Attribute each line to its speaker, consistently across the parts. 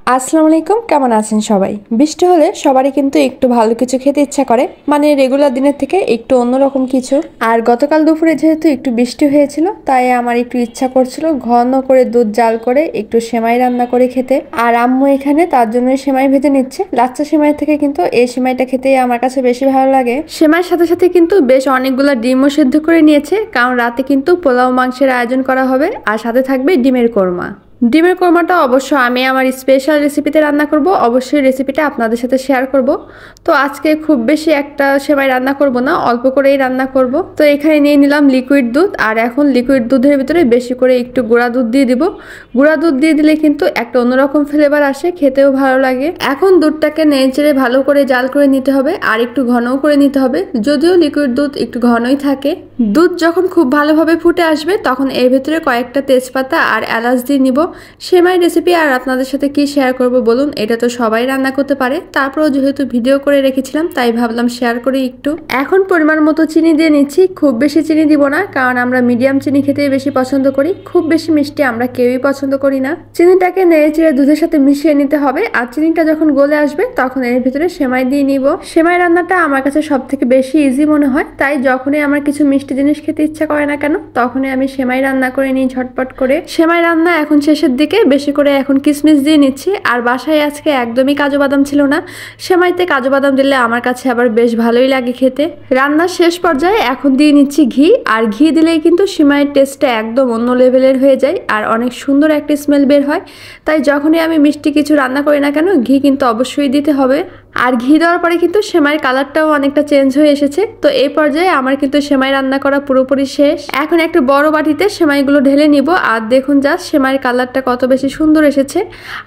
Speaker 1: আসসালামু আলাইকুম, কেমন আছেন সবাই? বৃষ্টি হলে সবারই কিন্তু একটু ভালো কিছু খেতে ইচ্ছা করে, মানে রেগুলার দিনের থেকে একটু অন্যরকম কিছু। আর গতকাল দুপুরে যেহেতু একটু বৃষ্টি হয়েছিল, তাই আমার একটু ইচ্ছা করছিল ঘন করে দুধ জাল করে একটু সেমাই রান্না করে খেতে। আর আম্মু এখানে তার জন্য সেমাই ভেজে নিচ্ছে। লাচ্চা সেমাই থেকে কিন্তু এই সেমাইটা খেতেই আমার কাছে বেশি ভালো লাগে। সেমাইয়ের সাথে সাথে কিন্তু বেশ অনেকগুলো ডিমও সেদ্ধ করে নিয়েছে, কারণ রাতে কিন্তু পোলাও মাংসের আয়োজন করা হবে, আর সাথে থাকবে ডিমের কোরমা। ডিমের কোরমাটা অবশ্য আমি আমার স্পেশাল রেসিপিতে রান্না করব, অবশ্যই রেসিপিটা আপনাদের সাথে শেয়ার করব। তো আজকে খুব বেশি একটা সেমাই রান্না করব না, অল্প করেই রান্না করব। তো এখানে নিয়ে নিলাম লিকুইড দুধ, আর এখন লিকুইড দুধের ভিতরে বেশি করে একটু গুঁড়া দুধ দিয়ে দিব। গুঁড়া দুধ দিয়ে দিলে কিন্তু একটা অন্যরকম ফ্লেভার আসে, খেতেও ভালো লাগে। এখন দুধটাকে নেড়ে ভালো করে জাল করে নিতে হবে, আর একটু ঘনও করে নিতে হবে, যদিও লিকুইড দুধ একটু ঘনই থাকে। দুধ যখন খুব ভালোভাবে ফুটে আসবে, তখন এর ভিতরে কয়েকটা তেজপাতা আর এলাচ দিয়ে নিব। সেমাই রেসিপি আর আপনাদের সাথে কি শেয়ার করব বলুন, এটা তো সবাই রান্না করতে পারে, তারপরেও যেহেতু ভিডিও করে রেখেছিলাম তাই ভাবলাম শেয়ার করি একটু। এখন পরিমাণ মতো চিনি দিয়ে নিচ্ছি, খুব বেশি চিনি দিব না, কারণ আমরা মিডিয়াম চিনি খেতেই বেশি পছন্দ করি, খুব বেশি মিষ্টি আমরা কেউই পছন্দ করি না। চিনিটাকে নেড়ে দুধের সাথে মিশিয়ে নিতে হবে, আর চিনিটা যখন গলে আসবে তখন এর ভিতরে সেমাই দিয়ে নিব। সেমাই রান্নাটা আমার কাছে সব থেকে বেশি ইজি মনে হয়, তাই যখনই আমার কিছু মিষ্টি জিনিস খেতে ইচ্ছা করে না কেন, তখনই আমি সেমাই রান্না করে নিই ঝটপট করে। সেমাই রান্না এখন শেষের দিকে বেশি করে এখন কিশমিশ দিয়ে নিচ্ছি। আর বাসায় আজকে একদমই কাজু বাদাম ছিল না, সেমাইতে কাজু বাদাম দিলে আমার কাছে আবার বেশ ভালোই লাগে খেতে। রান্নার শেষ পর্যায়ে এখন দিয়ে নিচ্ছি ঘি, আর ঘি দিলেই কিন্তু সেমাইয়ের টেস্টটা একদম অন্য লেভেলের হয়ে যায়, আর অনেক সুন্দর একটা স্মেল বের হয়। তাই যখনই আমি মিষ্টি কিছু রান্না করি না কেন, ঘি কিন্তু অবশ্যই দিতে হবে। আর ঘি দেওয়ার পরে কিন্তু সেমাইয়ের কালারটাও অনেকটা চেঞ্জ হয়ে এসেছে। তো এই পর্যায়ে আমার কিন্তু সেমাই রান্না করা পুরোপুরি শেষ। এখন একটা বড় বাটিতে সেমাইগুলো ঢেলে নিব, আর দেখুন জাস্ট সেমাইয়ের কালারটা কত বেশি সুন্দর এসেছে।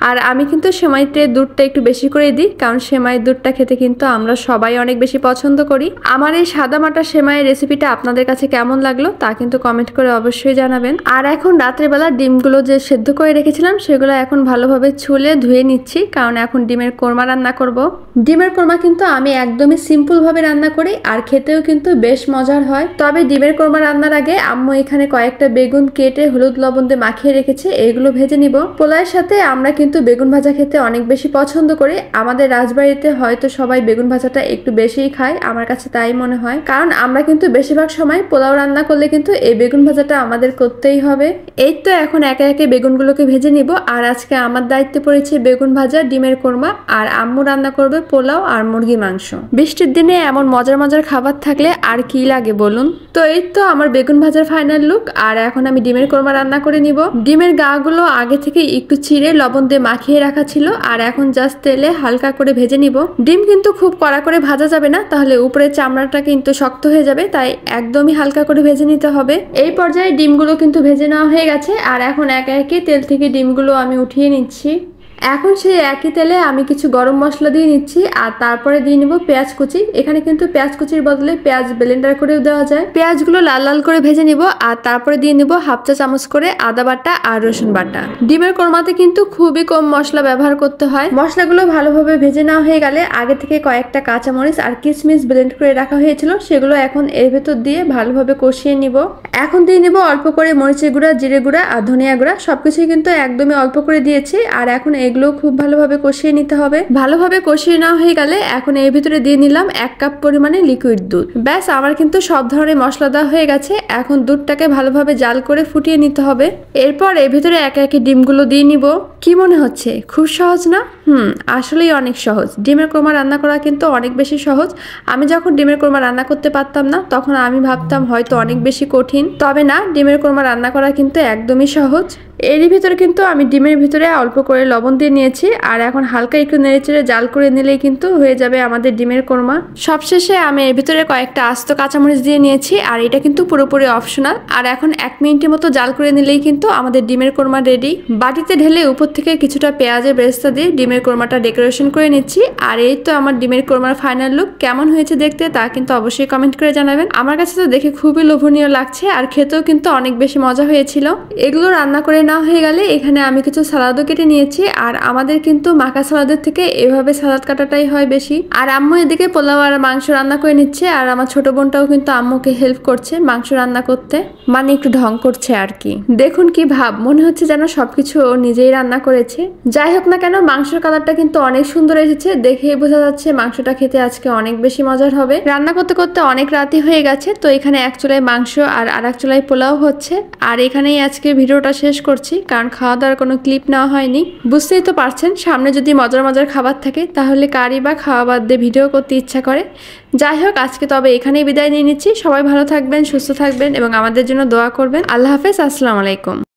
Speaker 1: আর আমি কিন্তু সেমাইতে দুধটা একটু বেশি করে দিই, কারণ সেমাইয়ের দুধটা খেতে কিন্তু আমরা সবাই অনেক বেশি পছন্দ করি। আমার এই সাদামাটা সেমাইয়ের রেসিপিটা আপনাদের কাছে কেমন লাগলো তা কিন্তু কমেন্ট করে অবশ্যই জানাবেন। আর এখন রাত্রেবেলা ডিমগুলো যে সেদ্ধ করে রেখেছিলাম, সেগুলো এখন ভালোভাবে ছুলে ধুয়ে নিচ্ছি, কারণ এখন ডিমের কোরমা রান্না করব। ডিমের কোরমা কিন্তু আমি একদমই সিম্পল ভাবে রান্না করি, আর খেতেও কিন্তু বেশ মজার হয়। তবে ডিমের কোরমা রান্নার আগে আম্মু এখানে কয়েকটা বেগুন কেটে হলুদ লবণ দিয়ে মাখিয়ে রেখেছে, এইগুলো ভেজে নিব। পোলাওয়ের সাথে আমরা কিন্তু বেগুন ভাজা খেতে অনেক বেশি পছন্দ করি। আমাদের রাজবাড়িতে হয়তো সবাই বেগুন ভাজাটা একটু বেশিই খায়, আমার কাছে তাই মনে হয়, কারণ আমরা কিন্তু বেশিরভাগ সময় পোলাও রান্না করলে কিন্তু এই বেগুন ভাজাটা আমাদের করতেই হবে। এই তো এখন একে একে বেগুনগুলোকে ভেজে নিব। আর আজকে আমার দায়িত্বে পড়েছে বেগুন ভাজা, ডিমের কোরমা, আর আম্মু রান্না করবে পোলাও আর মুরগি মাংস। বৃষ্টির দিনে এমন মজার মজার খাবার থাকলে আর কি লাগে বলুন। তো এই তো আমার বেগুন ভাজার ফাইনাল লুক। আর এখন আমি ডিমের কোরমা রান্না করে নিব। ডিমের গাগুলো আগে থেকে একটু চিড়ে লবণ দিয়ে মাখিয়ে রাখা ছিল, আর এখন জাস্ট তেলে হালকা করে ভেজে নিব। ডিম কিন্তু খুব কড়া করে ভাজা যাবে না, তাহলে উপরে চামড়াটা কিন্তু শক্ত হয়ে যাবে, তাই একদমই হালকা করে ভেজে নিতে হবে। এই পর্যায়ে ডিমগুলো কিন্তু ভেজে নেওয়া হয়ে গেছে, আর এখন একে একে তেল থেকে ডিমগুলো আমি উঠিয়ে নিচ্ছি। এখন সেই একই তেলে আমি কিছু গরম মশলা দিয়ে নিচ্ছি, আর তারপরে দিয়ে নিব পেঁয়াজ কুচি। এখানে কিন্তু পেঁয়াজ কুচির বদলে পেঁয়াজ ব্লেন্ডার করেও দেওয়া যায়। পেঁয়াজগুলো লাল লাল করে ভেজে নিব, আর তারপরে দিয়ে নিব হাফ চা চামচ করে আদা বাটা আর রসুন বাটা। ডিমের কোরমাতে কিন্তু খুবই কম মশলা ব্যবহার করতে হয়। মশলাগুলো ভালোভাবে ভেজে নেওয়া হয়ে গেলে আগে থেকে কয়েকটা কাঁচামরিচ আর কিশমিশ ব্লেন্ড করে রাখা হয়েছিল, সেগুলো এখন এর ভেতর দিয়ে ভালোভাবে কষিয়ে নিব। এখন দিয়ে নিব অল্প করে মরিচের গুঁড়া, জিরে গুঁড়া আর ধনিয়া গুঁড়া, সবকিছুই কিন্তু একদমই অল্প করে দিয়েছি। আর এখন এগুলো খুব ভালোভাবে কষিয়ে নিতে হবে। ভালোভাবে কষিয়ে নেওয়া হয়ে গেলে এখন এর ভিতরে দিয়ে নিলাম 1 কাপ পরিমাণে লিকুইড দুধ। ব্যাস, আমার কিন্তু সব ধরনের মশলা দেওয়া হয়ে গেছে। এখন দুধটাকে ভালোভাবে জাল করে ফুটিয়ে নিতে হবে। এরপর এর ভিতরে একে একে ডিমগুলো দিয়ে নিব। কি মনে হচ্ছে খুব সহজ না? আসলেই অনেক সহজ। ডিমের কোরমা রান্না করা কিন্তু অনেক বেশি সহজ। আমি যখন ডিমের কোরমা রান্না করতে পারতাম না, তখন আমি ভাবতাম হয়তো অনেক বেশি কঠিন। তবে না, ডিমের কোরমা রান্না করা কিন্তু একদমই সহজ। এরই ভিতরে কিন্তু আমি ডিমের ভিতরে অল্প করে লবণ দিয়ে নিয়েছি, আর এখন হালকা একটু নেড়েচেড়ে জাল করে নিলেই কিন্তু হয়ে যাবে আমাদের ডিমের কোরমা। সবশেষে আমি এর ভিতরে কয়েকটা আস্ত কাঁচামরিচ দিয়ে নিয়েছি, আর এটা কিন্তু পুরোপুরি অপশনাল। আর এখন 1 মিনিটের মতো জাল করে নিলেই কিন্তু আমাদের ডিমের কোরমা রেডি। বাটিতে ঢেলে উপর থেকে কিছুটা পেঁয়াজের বেরেস্তা দিয়ে ডিমের ডিমের কোরমাটা ডেকোরেশন করে নিচ্ছি। আর এই তো আমার ডিমের কোরমার ফাইনাল লুক। কেমন হয়েছে দেখতে তা কিন্তু অবশ্যই কমেন্ট করে জানাবেন। আমার কাছে তো দেখে খুবই লোভনীয় লাগছে আর খেতেও কিন্তু অনেক বেশি মজা হয়েছিল। এগুলো রান্না করে না হয়ে গেলে এখানে আমি কিছু সালাদও কেটে নিয়েছি। আর আমাদের কিন্তু মাখা সালাদের থেকে এভাবে সালাদ কাটাটাই হয় বেশি। আর আম্মু এদিকে পোলাও আর মাংস রান্না করে নিচ্ছে। আর আমার ছোট বোনটাও কিন্তু আম্মুকে হেল্প করছে মাংস রান্না করতে, মানে একটু ঢং করছে আর কি। দেখুন কি ভাব, মনে হচ্ছে যেন সবকিছু ও নিজেই রান্না করেছে। যাই হোক না কেন, মাংসের কালারটা কিন্তু অনেক সুন্দর এসেছে, দেখেই বোঝা যাচ্ছে মাংসটা খেতে আজকে অনেক বেশি মজার হবে। রান্না করতে করতে অনেক রাতই হয়ে গেছে, তো এখানে এক চুলায় মাংস আর আরেক চুলায় পোলাও হচ্ছে। আর এখানেই আজকে ভিডিওটা শেষ করছি, কারণ খাওয়া দাওয়ার কোনো ক্লিপ নেওয়া হয়নি। বুঝতেই তো পারছেন, সামনে যদি মজার মজার খাবার থাকে তাহলে কারই বা খাওয়া বাদ দিয়ে ভিডিও করতে ইচ্ছা করে। যাই হোক, আজকে তবে এখানেই বিদায় নিয়ে নিচ্ছি। সবাই ভালো থাকবেন, সুস্থ থাকবেন এবং আমাদের জন্য দোয়া করবেন। আল্লাহ হাফেজ, আসসালামু আলাইকুম।